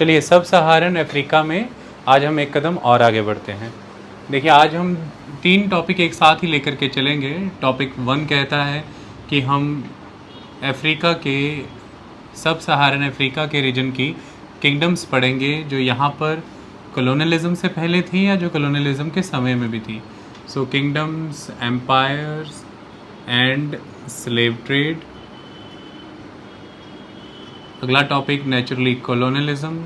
चलिए, सब सहारन अफ्रीका में आज हम एक कदम और आगे बढ़ते हैं। देखिए, आज हम 3 टॉपिक एक साथ ही लेकर के चलेंगे। टॉपिक 1 कहता है कि हम अफ्रीका के सब सहारन अफ्रीका के रीजन की किंगडम्स पढ़ेंगे जो यहाँ पर कॉलोनियलिज्म से पहले थी या जो कॉलोनियलिज्म के समय में भी थी। So kingdoms, empires and slave trade. अगला टॉपिक नेचुरली कॉलोनियलिज्म,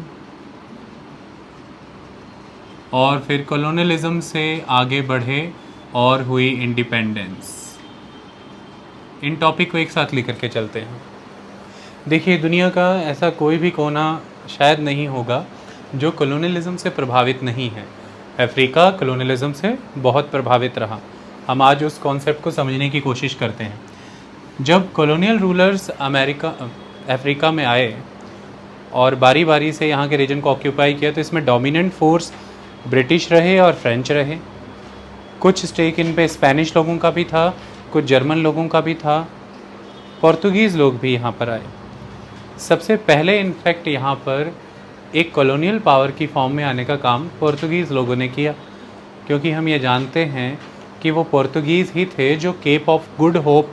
और फिर कॉलोनियलिज्म से आगे बढ़े और हुई इंडिपेंडेंस। इन टॉपिक को एक साथ लेकर के चलते हैं। देखिए, दुनिया का ऐसा कोई भी कोना शायद नहीं होगा जो कॉलोनियलिज्म से प्रभावित नहीं है। अफ्रीका कॉलोनियलिज्म से बहुत प्रभावित रहा। हम आज उस कॉन्सेप्ट को समझने की कोशिश करते हैं। जब कॉलोनियल रूलर्स अफ्रीका में आए और बारी बारी से यहाँ के रीजन को ऑक्यूपाई किया, तो इसमें डोमिनेंट फोर्स ब्रिटिश रहे और फ्रेंच रहे। कुछ स्टेक इन पे स्पेनिश लोगों का भी था, कुछ जर्मन लोगों का भी था, पोर्तुगीज़ लोग भी यहाँ पर आए। सबसे पहले इनफैक्ट यहाँ पर एक कॉलोनियल पावर की फॉर्म में आने का काम पोर्तुगीज़ लोगों ने किया, क्योंकि हम ये जानते हैं कि वो पोर्तुगीज़ ही थे जो केप ऑफ गुड होप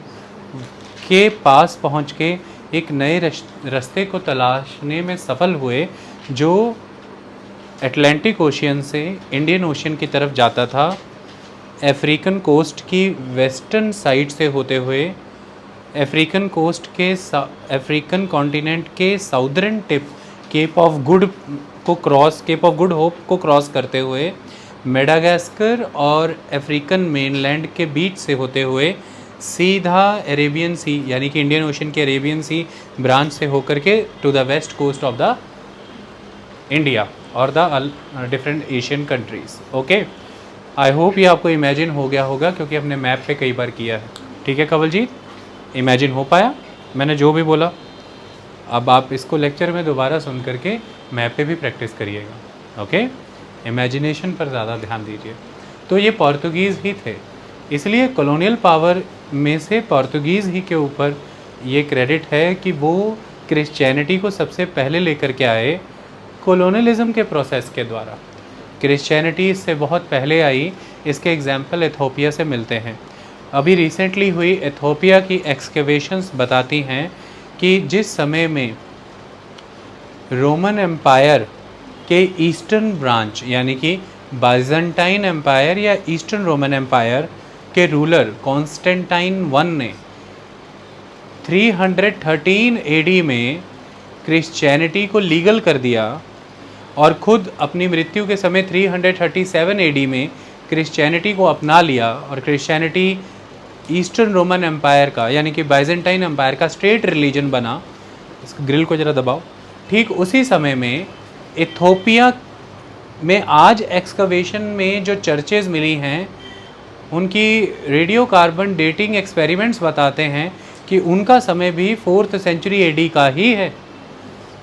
के पास पहुँच के एक नए रास्ते को तलाशने में सफल हुए, जो अटलांटिक ओशियन से इंडियन ओशियन की तरफ जाता था। अफ्रीकन कोस्ट की वेस्टर्न साइड से होते हुए अफ्रीकन कॉन्टिनेंट के southern tip Cape of Good Hope को क्रॉस करते हुए मेडागास्कर और अफ्रीकन मेनलैंड के बीच से होते हुए सीधा अरेबियन सी यानी कि इंडियन ओशियन के अरेबियन सी ब्रांच से होकर के to the west coast of the India और the different Asian countries. Okay, I hope ये आपको इमेजिन हो गया होगा, क्योंकि हमने मैप पे कई बार किया है। ठीक है कवलजीत, इमेजिन हो पाया मैंने जो भी बोला? अब आप इसको लेक्चर में दोबारा सुन करके मैप पे भी प्रैक्टिस करिएगा। ओके, इमेजिनेशन पर ज़्यादा ध्यान दीजिए। तो ये पोर्तुगीज़ ही थे, इसलिए कॉलोनियल पावर में से पोर्तुगीज़ ही के ऊपर ये क्रेडिट है कि वो क्रिश्चियनिटी को सबसे पहले लेकर के आए कॉलोनियलिज्म के प्रोसेस के द्वारा। क्रिश्चियनिटी इससे बहुत पहले आई। इसके एग्जाम्पल एथियोपिया से मिलते हैं। अभी रिसेंटली हुई एथियोपिया की एक्सकेवेशंस बताती हैं कि जिस समय में रोमन एम्पायर के ईस्टर्न ब्रांच यानी कि बाइजेंटाइन एम्पायर या ईस्टर्न रोमन एम्पायर के रूलर कॉन्स्टेंटाइन वन ने 313 एडी में क्रिश्चियनिटी को लीगल कर दिया और ख़ुद अपनी मृत्यु के समय 337 एडी में क्रिश्चियनिटी को अपना लिया, और क्रिश्चियनिटी ईस्टर्न रोमन एम्पायर का यानी कि बाइजेंटाइन एम्पायर का स्टेट रिलीजन बना। इस ग्रिल को ज़रा दबाओ। ठीक उसी समय में इथियोपिया में आज एक्सकवेशन में जो चर्चेज़ मिली हैं, उनकी रेडियो कार्बन डेटिंग एक्सपेरिमेंट्स बताते हैं कि उनका समय भी 4th सेंचुरी एडी का ही है।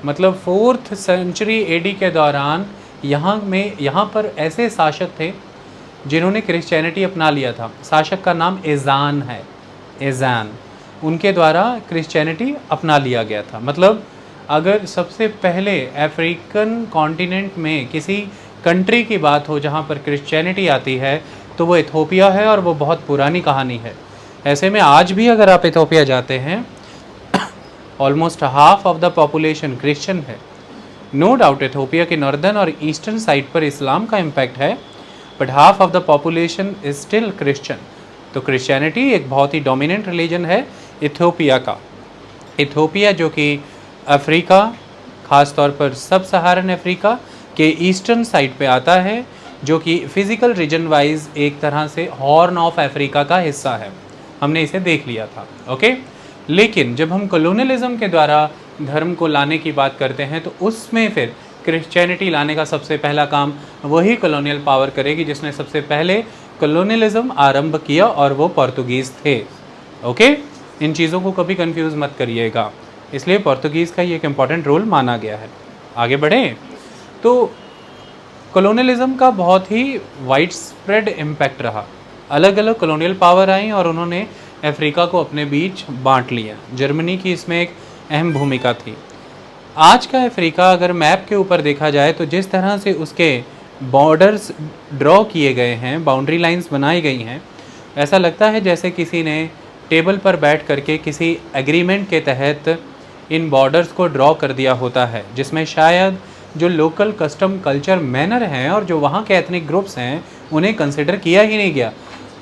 मतलब 4th सेंचुरी एडी के दौरान यहाँ पर ऐसे शासक थे जिन्होंने क्रिश्चियनिटी अपना लिया था। शासक का नाम एजान है, एजान। उनके द्वारा क्रिश्चियनिटी अपना लिया गया था। मतलब अगर सबसे पहले अफ्रीकन कॉन्टिनेंट में किसी कंट्री की बात हो जहाँ पर क्रिश्चियनिटी आती है, तो वो इथियोपिया है, और वो बहुत पुरानी कहानी है। ऐसे में आज भी अगर आप इथियोपिया जाते हैं, almost half of the population Christian है। नो डाउट इथियोपिया के नॉर्दर्न और ईस्टर्न साइड पर इस्लाम का इम्पैक्ट है, but half of the population is still Christian. तो क्रिश्चियनिटी एक बहुत ही डोमिनेंट रिलीजन है इथियोपिया का। इथियोपिया जो कि अफ्रीका, ख़ास तौर पर सब सहारन अफ्रीका के ईस्टर्न साइड पे आता है, जो कि फिज़िकल रीजन वाइज एक तरह से हॉर्न ऑफ अफ्रीका का हिस्सा है। हमने इसे देख लिया था। ओके, लेकिन जब हम कॉलोनियलिज्म के द्वारा धर्म को लाने की बात करते हैं, तो उसमें फिर क्रिश्चियनिटी लाने का सबसे पहला काम वही कॉलोनियल पावर करेगी जिसने सबसे पहले कॉलोनियलिज्म आरंभ किया, और वो पोर्तुगीज़ थे। ओके, इन चीज़ों को कभी कंफ्यूज मत करिएगा। इसलिए पोर्तुगीज़ का ये एक इम्पॉर्टेंट रोल माना गया है। आगे बढ़ें तो कॉलोनियलिज्म का बहुत ही वाइड स्प्रेड इम्पैक्ट रहा। अलग अलग कॉलोनियल पावर आई और उन्होंने अफ्रीका को अपने बीच बांट लिया। जर्मनी की इसमें एक अहम भूमिका थी। आज का अफ्रीका अगर मैप के ऊपर देखा जाए तो जिस तरह से उसके बॉर्डर्स ड्रॉ किए गए हैं, बाउंड्री लाइंस बनाई गई हैं, ऐसा लगता है जैसे किसी ने टेबल पर बैठ करके किसी एग्रीमेंट के तहत इन बॉर्डर्स को ड्रॉ कर दिया होता है, जिसमें शायद जो लोकल कस्टम कल्चर मैनर हैं और जो वहाँ के एथनिक ग्रुप्स हैं उन्हें कंसिडर किया ही नहीं गया।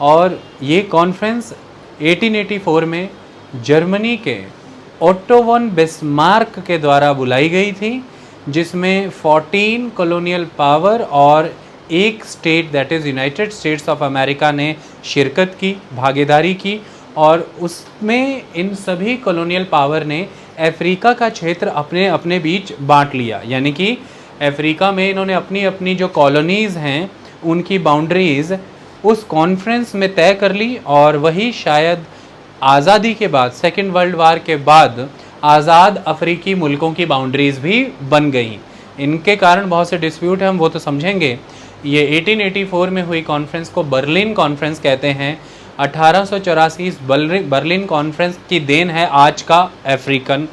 और ये कॉन्फ्रेंस 1884 में जर्मनी के ओट्टो वन बिस्मार्क के द्वारा बुलाई गई थी, जिसमें 14 कॉलोनियल पावर और एक state that is United states of America ने शिरकत की, भागीदारी की। और उसमें इन सभी कॉलोनियल पावर ने अफ्रीका का क्षेत्र अपने अपने बीच बांट लिया, यानी कि अफ्रीका में इन्होंने अपनी अपनी जो कॉलोनीज़ हैं उनकी बाउंड्रीज़ उस कॉन्फ्रेंस में तय कर ली। और वही शायद आज़ादी के बाद, सेकेंड वर्ल्ड वार के बाद आज़ाद अफ्रीकी मुल्कों की बाउंड्रीज़ भी बन गई। इनके कारण बहुत से डिस्प्यूट हैं, हम वो तो समझेंगे। ये 1884 में हुई कॉन्फ्रेंस को बर्लिन कॉन्फ्रेंस कहते हैं। 1884 बर्लिन कॉन्फ्रेंस की देन है आज का अफ्रीकन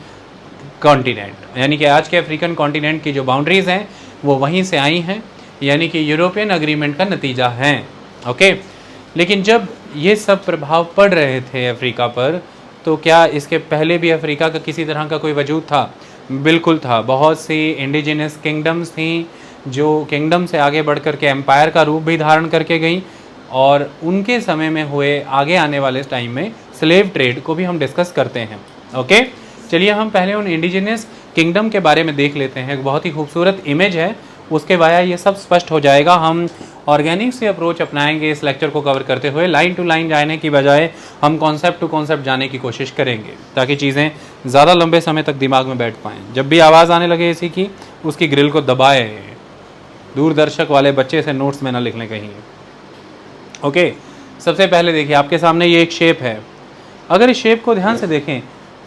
कॉन्टिनेंट, यानी कि आज के अफ्रीकन कॉन्टिनेंट की जो बाउंड्रीज़ हैं वो वहीं से आई हैं, यानी कि यूरोपियन अग्रीमेंट का नतीजा है। ओके, लेकिन जब ये सब प्रभाव पड़ रहे थे अफ्रीका पर, तो क्या इसके पहले भी अफ्रीका का किसी तरह का कोई वजूद था? बिल्कुल था। बहुत सी इंडिजिनस किंगडम्स थी जो किंगडम से आगे बढ़ कर के एम्पायर का रूप भी धारण करके गई, और उनके समय में हुए आगे आने वाले टाइम में स्लेव ट्रेड को भी हम डिस्कस करते हैं। ओके, चलिए हम पहले उन इंडिजिनस किंगडम के बारे में देख लेते हैं। एक बहुत ही खूबसूरत इमेज है, उसके वाया ये सब स्पष्ट हो जाएगा। हम ऑर्गेनिक से अप्रोच अपनाएंगे इस लेक्चर को कवर करते हुए। लाइन टू लाइन जाने की बजाय हम कॉन्सेप्ट टू कॉन्सेप्ट जाने की कोशिश करेंगे, ताकि चीज़ें ज़्यादा लंबे समय तक दिमाग में बैठ पाएँ। जब भी आवाज़ आने लगे इसी की, उसकी ग्रिल को दबाए। दूरदर्शक वाले बच्चे से नोट्स में ना लिख लें कहीं। ओके, सबसे पहले देखिए आपके सामने ये एक शेप है। अगर इस शेप को ध्यान से देखें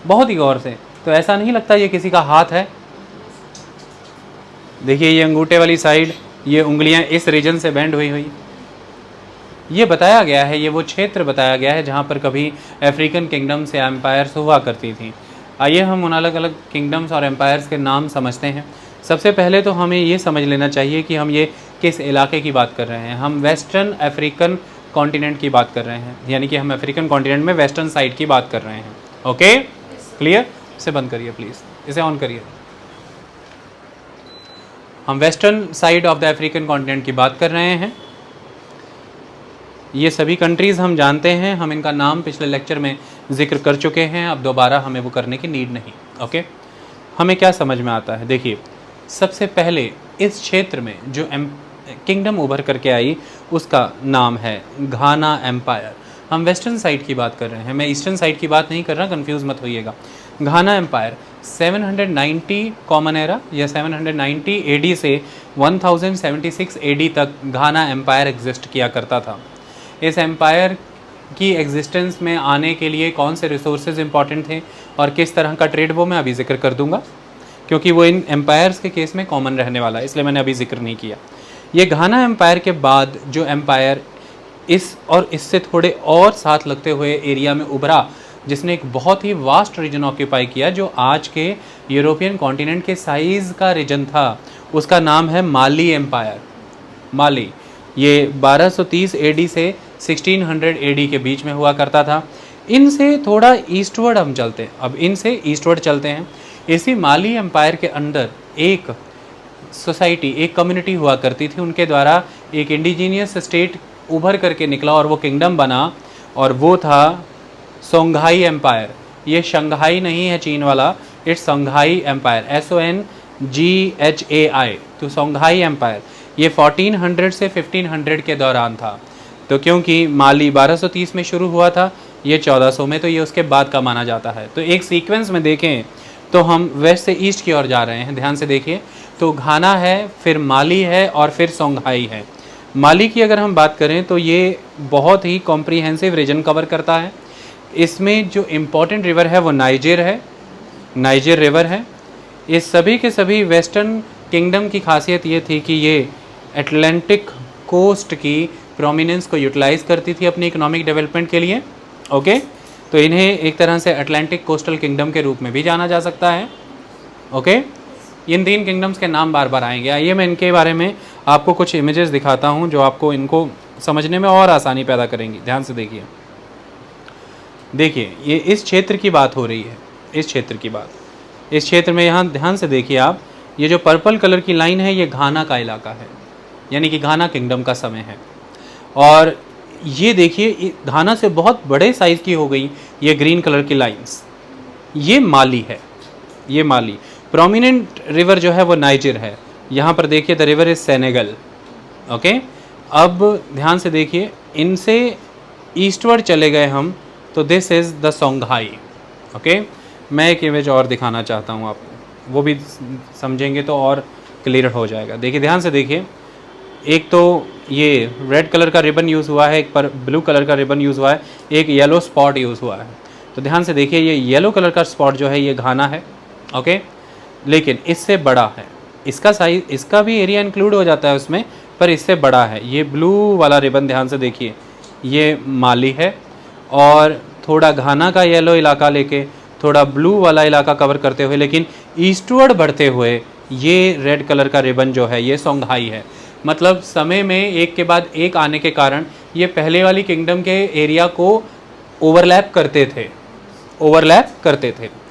बहुत ही गौर से, तो ऐसा नहीं लगता ये किसी का हाथ है। देखिए ये अंगूठे वाली साइड, ये उंगलियां इस रीजन से बेंड हुई हुई। ये बताया गया है, ये वो क्षेत्र बताया गया है जहाँ पर कभी अफ्रीकन किंगडम्स या एम्पायर्स हुआ करती थी। आइए हम उन अलग अलग किंगडम्स और एम्पायर्स के नाम समझते हैं। सबसे पहले तो हमें ये समझ लेना चाहिए कि हम ये किस इलाके की बात कर रहे हैं। हम वेस्टर्न अफ्रीकन कॉन्टिनेंट की बात कर रहे हैं, यानी कि हम अफ्रीकन कॉन्टिनेंट में वेस्टर्न साइड की बात कर रहे हैं। Okay, clear? इसे बंद करिए प्लीज़, इसे ऑन करिए। हम western side of the African continent की बात कर रहे हैं। ये सभी कंट्रीज़ हम जानते हैं, हम इनका नाम पिछले लेक्चर में जिक्र कर चुके हैं, अब दोबारा हमें वो करने की नीड नहीं। ओके, हमें क्या समझ में आता है? देखिए, सबसे पहले इस क्षेत्र में जो किंगडम उभर करके आई उसका नाम है घाना एम्पायर। हम वेस्टर्न साइड की बात कर रहे हैं, मैं ईस्टर्न साइड की बात नहीं कर रहा, कंफ्यूज मत होइएगा। घाना एम्पायर 790 कॉमन एरा या 790 एडी से 1076 एडी तक घाना एम्पायर एग्जिस्ट किया करता था। इस एम्पायर की एग्जिस्टेंस में आने के लिए कौन से रिसोर्सेज इंपॉर्टेंट थे और किस तरह का ट्रेड, वो मैं अभी जिक्र कर दूंगा, क्योंकि वो इन एम्पायर्स के केस में कॉमन रहने वाला है, इसलिए मैंने अभी जिक्र नहीं किया। ये घाना एम्पायर के बाद जो एम्पायर इस और इससे थोड़े और साथ लगते हुए एरिया में उभरा, जिसने एक बहुत ही वास्ट रीजन ऑक्यूपाई किया, जो आज के यूरोपियन कॉन्टिनेंट के साइज़ का रीजन था, उसका नाम है माली एम्पायर। माली ये 1230 एडी से 1600 एडी के बीच में हुआ करता था। इनसे थोड़ा ईस्टवर्ड हम चलते हैं, अब इनसे ईस्टवर्ड चलते हैं। इसी माली एम्पायर के अंदर एक सोसाइटी, एक कम्युनिटी हुआ करती थी, उनके द्वारा एक इंडिजीनियस स्टेट उभर करके निकला और वो किंगडम बना, और वो था सोंघाई एम्पायर। ये शंघाई नहीं है चीन वाला, इट्स सोंघाई एम्पायर, SONGHAI, तो सोंघाई एम्पायर। ये 1400 से 1500 के दौरान था। तो क्योंकि माली 1230 में शुरू हुआ था, ये 1400 में, तो ये उसके बाद का माना जाता है। तो एक सीक्वेंस में देखें तो हम वेस्ट से ईस्ट की ओर जा रहे हैं, ध्यान से देखिए। तो घाना है, फिर माली है और फिर सोंघाई है। माली की अगर हम बात करें तो ये बहुत ही कॉम्प्रिहेंसिव रीजन कवर करता है। इसमें जो इम्पोर्टेंट रिवर है वो नाइजर है, नाइजर रिवर है। इस सभी के सभी वेस्टर्न किंगडम की खासियत ये थी कि ये अटलांटिक कोस्ट की प्रोमिनेंस को यूटिलाइज़ करती थी अपनी इकोनॉमिक डेवलपमेंट के लिए। ओके, तो इन्हें एक तरह से अटलांटिक कोस्टल किंगडम के रूप में भी जाना जा सकता है। ओके, इन 3 किंगडम्स के नाम बार बार आएंगे। आइए मैं इनके बारे में आपको कुछ इमेजेस दिखाता हूँ जो आपको इनको समझने में और आसानी पैदा करेंगी। ध्यान से देखिए, देखिए ये इस क्षेत्र की बात हो रही है, इस क्षेत्र की बात, इस क्षेत्र में यहाँ ध्यान से देखिए आप, ये जो पर्पल कलर की लाइन है ये घाना का इलाका है, यानी कि घाना किंगडम का समय है। और ये देखिए घाना से बहुत बड़े साइज़ की हो गई ये ग्रीन कलर की लाइंस, ये माली है, ये माली। प्रोमिनेंट रिवर जो है वो नाइजर है। यहाँ पर देखिए the river is Senegal. Okay, अब ध्यान से देखिए, इनसे ईस्टवर्ड चले गए हम तो this is the Songhai. Okay, मैं एक इमेज और दिखाना चाहता हूँ आपको, वो भी समझेंगे तो और क्लियर हो जाएगा। देखिए ध्यान से देखिए, एक तो ये रेड कलर का रिबन यूज़ हुआ है, एक पर ब्लू कलर का रिबन यूज़ हुआ है, एक येलो स्पॉट यूज़ हुआ है। तो ध्यान से देखिए, ये येलो कलर का स्पॉट जो है ये घाना है। ओके, लेकिन इससे बड़ा है, इसका साइज, इसका भी एरिया इंक्लूड हो जाता है उसमें, पर इससे बड़ा है। ये ब्लू वाला रिबन ध्यान से देखिए, ये माली है, और थोड़ा घाना का येलो इलाका लेके थोड़ा ब्लू वाला इलाका कवर करते हुए, लेकिन ईस्टवर्ड बढ़ते हुए ये रेड कलर का रिबन जो है ये सोंगहाई है। मतलब समय में एक के बाद एक आने के कारण ये पहले वाली किंगडम के एरिया को ओवरलैप करते थे।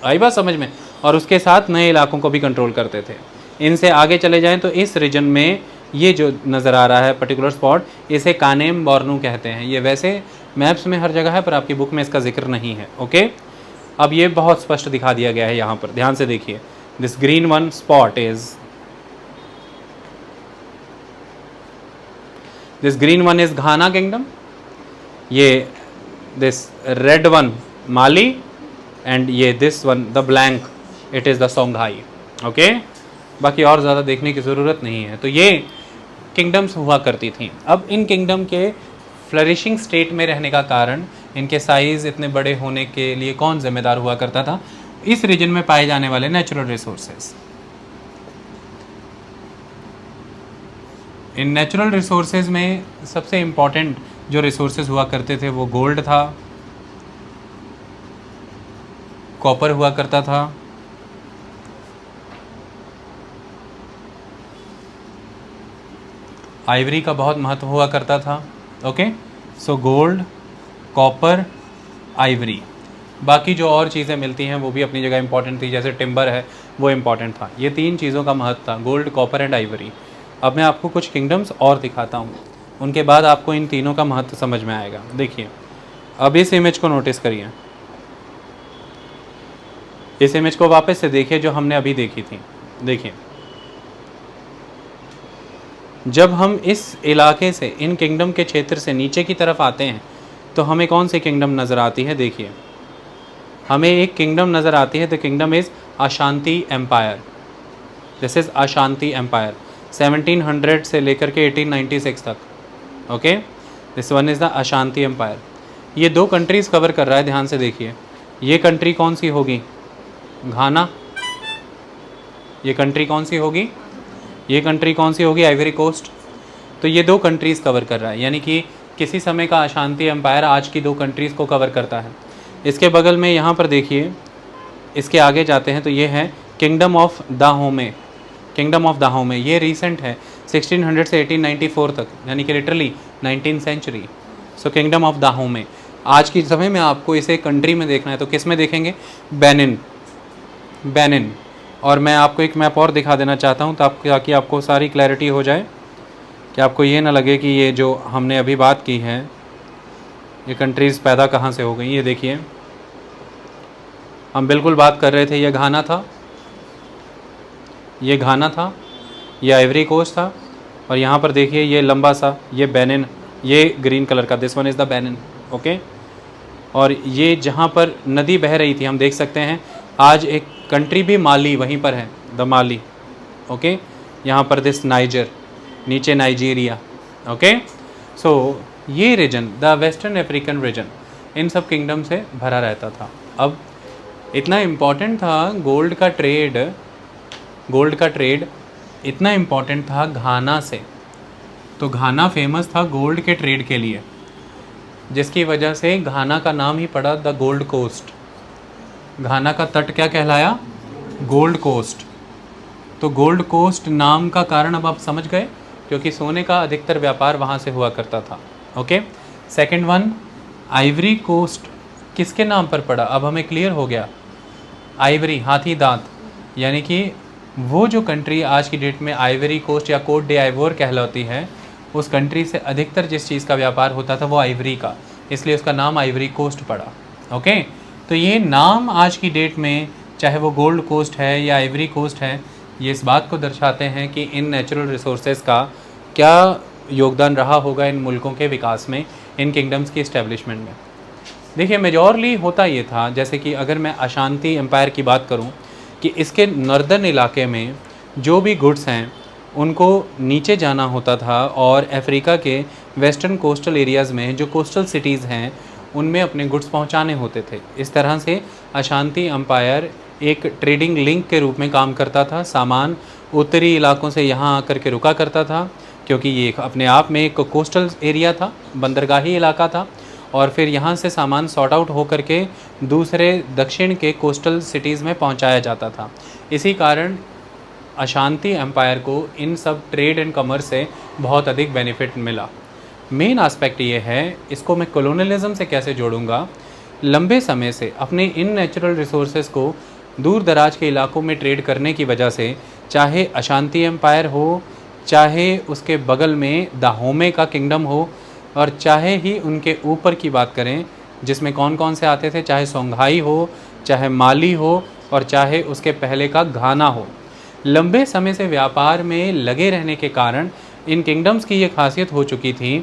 आई बात समझ में? और उसके साथ नए इलाकों को भी कंट्रोल करते थे। इनसे आगे चले जाएं तो इस रीजन में ये जो नज़र आ रहा है पर्टिकुलर स्पॉट, इसे कानेम बोर्नू कहते हैं। ये वैसे मैप्स में हर जगह है पर आपकी बुक में इसका जिक्र नहीं है। ओके, अब ये बहुत स्पष्ट दिखा दिया गया है यहाँ पर, ध्यान से देखिए। This green one spot is, this green one is Ghana kingdom, ये this red one Mali, and ये this one the blank, it is the Songhai. Okay, बाकी और ज़्यादा देखने की ज़रूरत नहीं है। तो ये किंगडम्स हुआ करती थी। अब इन किंगडम के फ्लरिशिंग स्टेट में रहने का कारण, इनके साइज़ इतने बड़े होने के लिए कौन जिम्मेदार हुआ करता था? इस रीजन में पाए जाने वाले natural resources. In natural resources में सबसे इम्पॉर्टेंट जो रिसोर्सेज हुआ करते थे वो गोल्ड था, कॉपर हुआ करता था, आइवरी का बहुत महत्व हुआ करता था। Okay, so gold, copper, Ivory. बाकी जो और चीज़ें मिलती हैं वो भी अपनी जगह इंपॉर्टेंट थी, जैसे टिम्बर है वो इम्पॉर्टेंट था। ये 3 चीज़ों का महत्व था, गोल्ड, कॉपर एंड आइवरी। अब मैं आपको कुछ किंगडम्स और दिखाता हूँ, उनके बाद आपको इन तीनों का महत्व समझ में आएगा। देखिए, अब इस इमेज को नोटिस करिए, इस इमेज को वापस से देखिए जो हमने अभी देखी थी। देखिए, जब हम इस इलाके से, इन किंगडम के क्षेत्र से नीचे की तरफ आते हैं तो हमें कौन सी किंगडम नज़र आती है? देखिए, हमें एक किंगडम नज़र आती है, द किंगडम इज़ अशांति एम्पायर। दिस इज़ अशांति एम्पायर, 1700 से लेकर के 1896 तक। Okay, this one is the अशांति एम्पायर। ये 2 कंट्रीज़ कवर कर रहा है, ध्यान से देखिए। ये कंट्री कौन सी होगी? घाना। ये कंट्री कौन सी होगी? ये कंट्री कौन सी होगी? Ivory Coast. तो ये 2 कंट्रीज़ कवर कर रहा है, यानी कि किसी समय का अशांति एम्पायर आज की 2 कंट्रीज़ को कवर करता है। इसके बगल में यहाँ पर देखिए, इसके आगे जाते हैं तो ये है kingdom of Dahomey. Kingdom of Dahomey ये रीसेंट है, 1600 से 1894 तक, यानी कि literally 19th century. So kingdom of Dahomey आज की समय में आपको इसे कंट्री में देखना है तो किस में देखेंगे? बेनिन। बेनिन। और मैं आपको एक मैप और दिखा देना चाहता हूँ ताकि आपको सारी क्लैरिटी हो जाए, कि आपको ये ना लगे कि ये जो हमने अभी बात की है ये कंट्रीज़ पैदा कहाँ से हो गई। ये देखिए, हम बिल्कुल बात कर रहे थे, ये घाना था, ये घाना था, ये आइवरी कोस्ट था, और यहाँ पर देखिए ये लंबा सा, ये बेनिन, ये ग्रीन कलर का, this one is the Benin. Okay, और ये जहाँ पर नदी बह रही थी हम देख सकते हैं, आज एक कंट्री भी माली वहीं पर है, द माली। ओके, यहाँ पर दिस नाइजर, नीचे नाइजीरिया। ओके, सो ये region, the western African region, इन सब किंगडम से भरा रहता था। अब इतना इम्पॉर्टेंट था गोल्ड का ट्रेड, गोल्ड का ट्रेड इतना इम्पॉर्टेंट था घाना से। तो घाना फेमस था गोल्ड के ट्रेड के लिए, जिसकी वजह से घाना का नाम ही पड़ा द गोल्ड कोस्ट। घाना का तट क्या कहलाया? Gold Coast. तो गोल्ड कोस्ट नाम का कारण अब आप समझ गए, क्योंकि सोने का अधिकतर व्यापार वहाँ से हुआ करता था। Okay, second one, Ivory Coast किसके नाम पर पड़ा, अब हमें क्लियर हो गया। आइवरी, हाथी दांत, यानी कि वो जो कंट्री आज की डेट में आइवरी कोस्ट या कोट डे आइवोर कहलाती है, उस कंट्री से अधिकतर जिस चीज़ का व्यापार होता था वो आइवरी का, इसलिए उसका नाम आइवरी कोस्ट पड़ा। ओके, तो ये नाम आज की डेट में चाहे वो गोल्ड कोस्ट है या आइवरी कोस्ट है, ये इस बात को दर्शाते हैं कि इन नेचुरल रिसोर्सेज का क्या योगदान रहा होगा इन मुल्कों के विकास में, इन किंगडम्स की इस्टेब्लिशमेंट में। देखिए, मेजॉरली होता ये था, जैसे कि अगर मैं अशांति एम्पायर की बात करूं, कि इसके नॉर्दर्न इलाके में जो भी गुड्स हैं उनको नीचे जाना होता था और अफ्रीका के वेस्टर्न कोस्टल एरियाज़ में जो कोस्टल सिटीज़ हैं उनमें अपने गुड्स पहुंचाने होते थे। इस तरह से अशांति एम्पायर एक ट्रेडिंग लिंक के रूप में काम करता था। सामान उत्तरी इलाकों से यहाँ आकर के रुका करता था, क्योंकि ये अपने आप में एक कोस्टल एरिया था, बंदरगाही इलाका था, और फिर यहाँ से सामान सॉर्ट आउट होकर के दूसरे दक्षिण के कोस्टल सिटीज़ में पहुँचाया जाता था। इसी कारण अशांति एम्पायर को इन सब ट्रेड एंड कॉमर्स से बहुत अधिक बेनिफिट मिला। मेन एस्पेक्ट ये है, इसको मैं कॉलोनियलिज्म से कैसे जोड़ूंगा। लंबे समय से अपने इन नेचुरल रिसोर्सेज को दूर दराज के इलाकों में ट्रेड करने की वजह से, चाहे अशांति एम्पायर हो, चाहे उसके बगल में दाहोमे का किंगडम हो, और चाहे ही उनके ऊपर की बात करें जिसमें कौन कौन से आते थे, चाहे सोंघाई हो, चाहे माली हो, और चाहे उसके पहले का घाना हो, लंबे समय से व्यापार में लगे रहने के कारण इन किंगडम्स की ये खासियत हो चुकी थी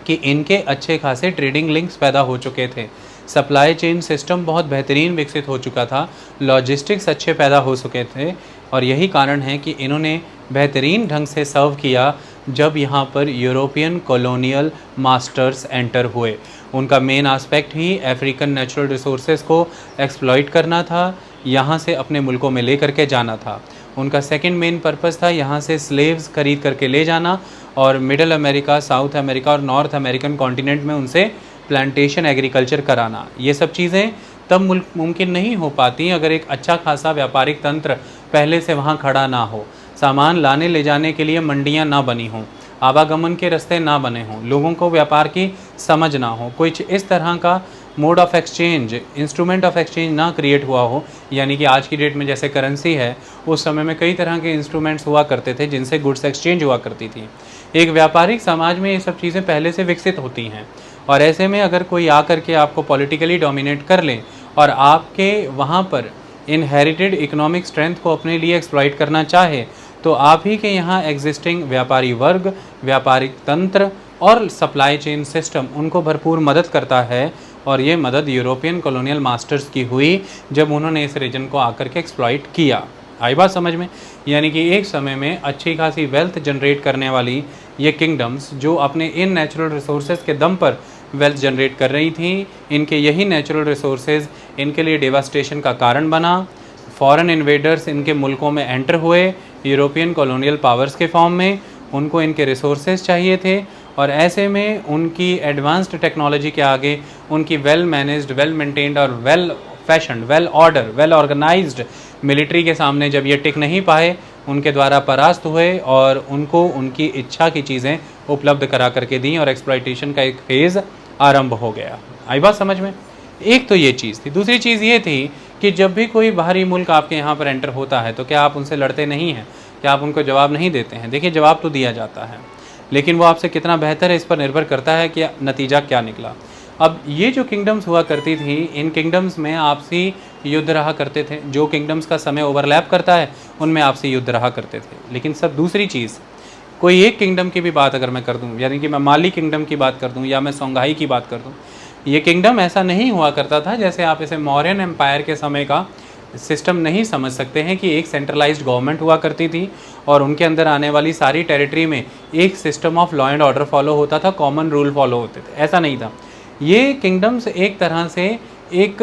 कि इनके अच्छे खासे ट्रेडिंग लिंक्स पैदा हो चुके थे। सप्लाई चेन सिस्टम बहुत बेहतरीन विकसित हो चुका था, लॉजिस्टिक्स अच्छे पैदा हो चुके थे, और यही कारण है कि इन्होंने बेहतरीन ढंग से सर्व किया जब यहाँ पर यूरोपियन कॉलोनियल मास्टर्स एंटर हुए। उनका मेन एस्पेक्ट ही अफ्रीकन नेचुरल रिसोर्सेज को एक्सप्लॉइट करना था, यहाँ से अपने मुल्कों में ले करके जाना था। उनका सेकंड मेन पर्पस था यहाँ से स्लेव्स खरीद करके ले जाना और मिडल अमेरिका, साउथ अमेरिका और नॉर्थ अमेरिकन कॉन्टिनेंट में उनसे प्लांटेशन एग्रीकल्चर कराना। ये सब चीज़ें तब मुमकिन नहीं हो पाती अगर एक अच्छा खासा व्यापारिक तंत्र पहले से वहाँ खड़ा ना हो, सामान लाने ले जाने के लिए मंडियाँ ना बनी हों, आवागमन के रास्ते ना बने हों, लोगों को व्यापार की समझ ना हो, कुछ इस तरह का mode of exchange, instrument of exchange ना क्रिएट हुआ हो। यानी कि आज की डेट में जैसे करेंसी है, उस समय में कई तरह के इंस्ट्रूमेंट्स हुआ करते थे जिनसे गुड्स एक्सचेंज हुआ करती थी। एक व्यापारिक समाज में ये सब चीज़ें पहले से विकसित होती हैं, और ऐसे में अगर कोई आकर के आपको पॉलिटिकली डोमिनेट कर ले और आपके वहाँ पर इनहेरिटेड इकोनॉमिक स्ट्रेंथ को अपने लिए एक्सप्लॉइट करना चाहे, तो आप ही के यहाँ एग्जिस्टिंग व्यापारी वर्ग, व्यापारिक तंत्र और सप्लाई चेन सिस्टम उनको भरपूर मदद करता है। और ये मदद यूरोपियन कॉलोनियल मास्टर्स की हुई जब उन्होंने इस रीजन को आकर के एक्सप्लॉइट किया। आई बात समझ में? यानी कि एक समय में अच्छी खासी वेल्थ जनरेट करने वाली ये किंगडम्स जो अपने इन नेचुरल रिसोर्सेज के दम पर वेल्थ जनरेट कर रही थी, इनके यही नेचुरल रिसोर्सेज इनके लिए डेवास्टेशन का कारण बना। फॉरेन इन्वेडर्स इनके मुल्कों में एंटर हुए यूरोपियन कॉलोनियल पावर्स के फॉर्म में, उनको इनके रिसोर्सेज चाहिए थे, और ऐसे में उनकी एडवांस्ड टेक्नोलॉजी के आगे उनकी वेल मैनेज्ड, वेल मेंटेन्ड और well fashioned, well order, well organised military के सामने जब ये टिक नहीं पाए, उनके द्वारा परास्त हुए और उनको उनकी इच्छा की चीज़ें उपलब्ध करा करके दी और एक्सप्लॉइटेशन का एक फेज़ आरंभ हो गया। आई बात समझ में? एक तो ये चीज़ थी। दूसरी चीज़ ये थी कि जब भी कोई बाहरी मुल्क आपके यहाँ पर एंटर होता है तो क्या आप उनसे लड़ते नहीं हैं? क्या आप उनको जवाब नहीं देते हैं? देखिए, जवाब तो दिया जाता है, लेकिन वो आपसे कितना बेहतर है इस पर निर्भर करता है कि नतीजा क्या निकला। अब ये जो किंगडम्स हुआ करती थी, इन किंगडम्स में आपसी युद्ध रहा करते थे। जो किंगडम्स का समय ओवरलैप करता है उनमें आपसी युद्ध रहा करते थे। लेकिन सब दूसरी चीज़, कोई एक किंगडम की भी बात अगर मैं कर दूं, यानी कि मैं माली किंगडम की बात कर दूं या मैं सोंघाई की बात कर दूं, ये किंगडम ऐसा नहीं हुआ करता था जैसे आप इसे मौर्यन एम्पायर के समय का सिस्टम नहीं समझ सकते हैं कि एक सेंट्रलाइज्ड गवर्नमेंट हुआ करती थी और उनके अंदर आने वाली सारी टेरिटरी में एक system of law and order follow होता था, कॉमन रूल फॉलो होते थे। ऐसा नहीं था। ये किंगडम्स एक तरह से एक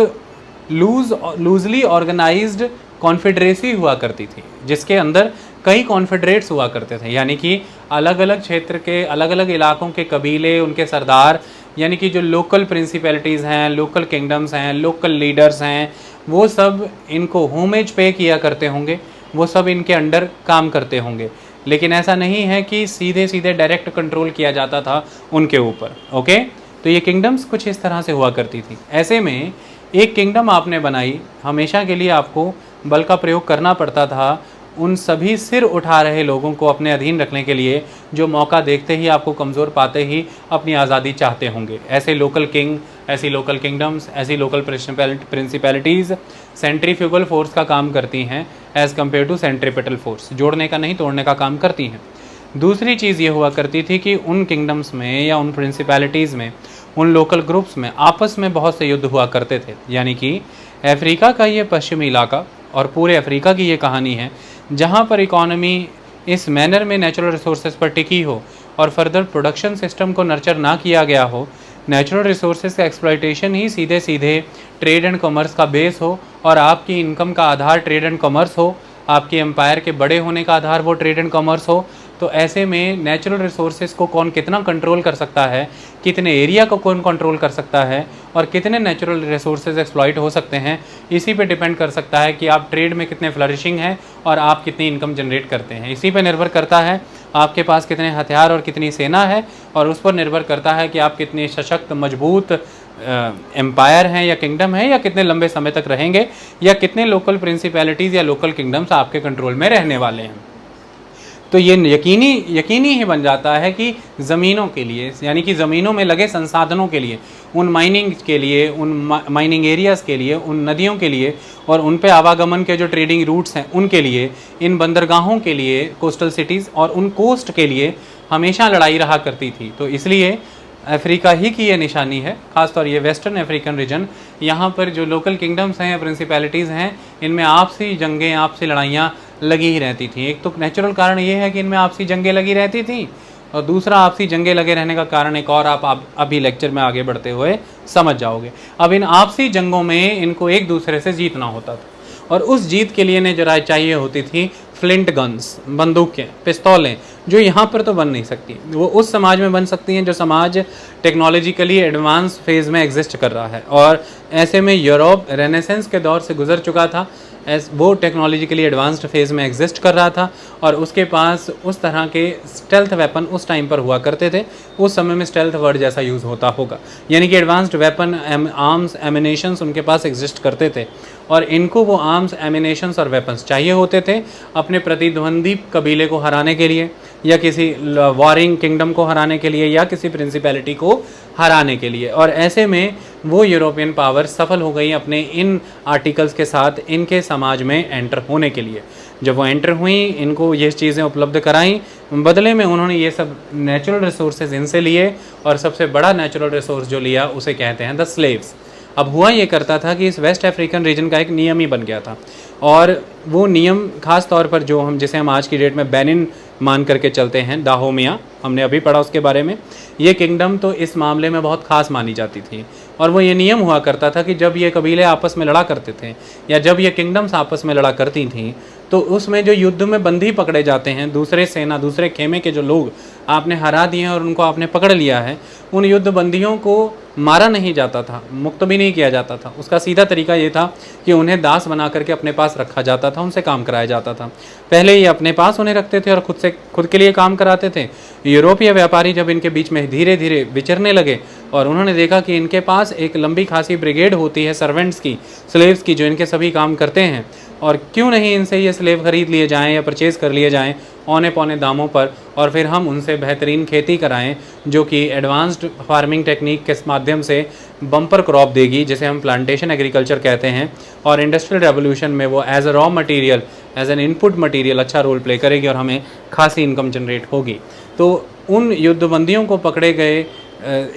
लूजली ऑर्गेनाइज्ड कॉन्फेडरेसी हुआ करती थी, जिसके अंदर कई कॉन्फेडरेट्स हुआ करते थे। यानी कि अलग अलग क्षेत्र के, अलग अलग इलाकों के कबीले, उनके सरदार, यानी कि जो लोकल प्रिंसिपैलिटीज़ हैं, लोकल किंगडम्स हैं, लोकल लीडर्स हैं, वो सब इनको होमेज पे किया करते होंगे। वो सब इनके अंडर काम करते होंगे, लेकिन ऐसा नहीं है कि सीधे सीधे डायरेक्ट कंट्रोल किया जाता था उनके ऊपर। ओके, तो ये किंगडम्स कुछ इस तरह से हुआ करती थी। ऐसे में एक किंगडम आपने बनाई, हमेशा के लिए आपको बल का प्रयोग करना पड़ता था उन सभी सिर उठा रहे लोगों को अपने अधीन रखने के लिए जो मौका देखते ही, आपको कमज़ोर पाते ही अपनी आज़ादी चाहते होंगे। ऐसे लोकल किंग, ऐसी लोकल किंगडम्स, ऐसी लोकल प्रिंसिपैलिटीज़ सेंट्रीफ्यूगल फोर्स का काम करती हैं as compare to centripetal force, जोड़ने का नहीं तोड़ने का काम करती हैं। दूसरी चीज़ ये हुआ करती थी कि उन किंगडम्स में या उन प्रिंसिपैलिटीज़ में, उन लोकल ग्रुप्स में आपस में बहुत से युद्ध हुआ करते थे। यानी कि अफ्रीका का ये पश्चिमी इलाका और पूरे अफ्रीका की ये कहानी है जहाँ पर इकॉनमी इस मैनर में नेचुरल रिसोर्सेज पर टिकी हो और फर्दर प्रोडक्शन सिस्टम को नर्चर ना किया गया हो, नेचुरल रिसोर्सेज का एक्सप्लॉयटेशन ही सीधे सीधे ट्रेड एंड कॉमर्स का बेस हो और आपकी इनकम का आधार ट्रेड एंड कॉमर्स हो, आपके एम्पायर के बड़े होने का आधार वो ट्रेड एंड कॉमर्स हो। तो ऐसे में नेचुरल रिसोर्सेज को कौन कितना कंट्रोल कर सकता है, कितने एरिया को कौन कंट्रोल कर सकता है और कितने नेचुरल रिसोर्सेज एक्सप्लॉइट हो सकते हैं, इसी पे डिपेंड कर सकता है कि आप ट्रेड में कितने फ्लरिशिंग हैं और आप कितनी इनकम जनरेट करते हैं। इसी पे निर्भर करता है आपके पास कितने हथियार और कितनी सेना है, और उस पर निर्भर करता है कि आप कितने सशक्त मजबूत एम्पायर हैं या किंगडम है, या कितने लंबे समय तक रहेंगे, या कितने लोकल प्रिंसिपैलिटीज़ या लोकल किंगडम्स आपके कंट्रोल में रहने वाले हैं। तो ये यकीनी ही बन जाता है कि ज़मीनों के लिए, यानी कि ज़मीनों में लगे संसाधनों के लिए, उन माइनिंग के लिए, उन माइनिंग एरियाज़ के लिए, उन नदियों के लिए और उन पे आवागमन के जो ट्रेडिंग रूट्स हैं उनके लिए, इन बंदरगाहों के लिए, कोस्टल सिटीज़ और उन कोस्ट के लिए हमेशा लड़ाई रहा करती थी। तो इसलिए अफ्रीका ही की ये निशानी है, ख़ासतौर ये वेस्टर्न अफ्रीकन रीजन, यहाँ पर जो लोकल किंगडम्स हैं या प्रिंसिपैलिटीज़ हैं, इनमें आपसी जंगें, आपसी लड़ाइयाँ लगी ही रहती थी। एक तो नेचुरल कारण ये है कि इनमें आपसी जंगें लगी रहती थी, और दूसरा आपसी जंगें लगे रहने का कारण एक और आप अभी लेक्चर में आगे बढ़ते हुए समझ जाओगे। अब इन आपसी जंगों में इनको एक दूसरे से जीतना होता था, और उस जीत के लिए ने जरा चाहिए होती थी फ्लिंट गन्स, बंदूकें, पिस्तौलें, जो यहाँ पर तो बन नहीं सकती, वो उस समाज में बन सकती हैं जो समाज टेक्नोलॉजिकली एडवांस फेज़ में एग्जिस्ट कर रहा है। और ऐसे में यूरोप रेनेसेंस के दौर से गुजर चुका था, वो टेक्नोलॉजिकली एडवांस्ड फेज़ में एग्जिस्ट कर रहा था, और उसके पास उस तरह के स्टेल्थ वेपन उस टाइम पर हुआ करते थे। उस समय में स्टेल्थ वर्ड जैसा यूज़ होता होगा, यानी कि एडवांस्ड वेपन, आर्म्स, एमिनेशंस उनके पास एग्जिस्ट करते थे, और इनको वो आर्म्स, एमिनेशंस और वेपन्स चाहिए होते थे अपने प्रतिद्वंदी कबीले को हराने के लिए, या किसी वॉरिंग किंगडम को हराने के लिए, या किसी प्रिंसिपैलिटी को हराने के लिए। और ऐसे में वो यूरोपियन पावर सफल हो गई अपने इन आर्टिकल्स के साथ इनके समाज में एंटर होने के लिए। जब वो एंटर हुई, इनको ये चीज़ें उपलब्ध कराई, बदले में उन्होंने ये सब नेचुरल रिसोर्सेज इनसे लिए, और सबसे बड़ा नेचुरल रिसोर्स जो लिया उसे कहते हैं द स्लेव्स। अब हुआ ये करता था कि इस वेस्ट अफ्रीकन रीजन का एक नियम ही बन गया था, और वो नियम खास तौर पर जो जिसे हम आज की डेट में बेनिन मान करके चलते हैं, दाहोमिया, हमने अभी पढ़ा उसके बारे में, ये किंगडम तो इस मामले में बहुत ख़ास मानी जाती थी। और वो ये नियम हुआ करता था कि जब ये कबीले आपस में लड़ा करते थे, या जब ये किंगडम्स आपस में लड़ा करती थीं, तो उसमें जो युद्ध में बंदी पकड़े जाते हैं, दूसरे सेना, दूसरे खेमे के जो लोग आपने हरा दिए हैं और उनको आपने पकड़ लिया है, उन युद्ध बंदियों को मारा नहीं जाता था, मुक्त भी नहीं किया जाता था। उसका सीधा तरीका ये था कि उन्हें दास बना करके अपने पास रखा जाता था, उनसे काम कराया जाता था। पहले ये अपने पास उन्हें रखते थे और खुद के लिए काम कराते थे। यूरोपीय व्यापारी जब इनके बीच में धीरे धीरे विचरने लगे और उन्होंने देखा कि इनके पास एक लंबी खासी ब्रिगेड होती है सर्वेंट्स की, स्लेव्स की, जो इनके सभी काम करते हैं, और क्यों नहीं इनसे ये स्लेव खरीद लिए जाएं या परचेज़ कर लिए जाएं औने पौने दामों पर, और फिर हम उनसे बेहतरीन खेती कराएं जो कि एडवांस्ड फार्मिंग टेक्निक के माध्यम से बम्पर क्रॉप देगी, जिसे हम प्लांटेशन एग्रीकल्चर कहते हैं, और इंडस्ट्रियल रेवोल्यूशन में वो as a raw material, as an input material अच्छा रोल प्ले करेगी और हमें खासी इनकम जनरेट होगी। तो उन युद्धबंदियों को पकड़े गए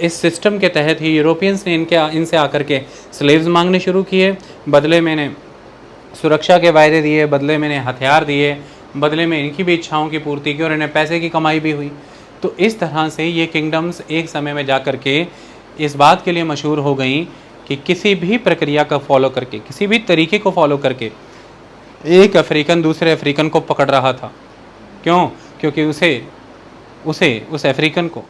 इस सिस्टम के तहत ही यूरोपियंस ने इनसे आकर के स्लेव्स मांगने शुरू किए, बदले में सुरक्षा के वायदे दिए, बदले में हथियार दिए, बदले में इनकी भी इच्छाओं की पूर्ति की, और इन्हें पैसे की कमाई भी हुई। तो इस तरह से ये किंगडम्स एक समय में जा कर के इस बात के लिए मशहूर हो गई कि किसी भी प्रक्रिया का फॉलो करके, किसी भी तरीके को फॉलो करके एक अफ्रीकन दूसरे अफ्रीकन को पकड़ रहा था। क्यों? क्योंकि उस अफ्रीकन को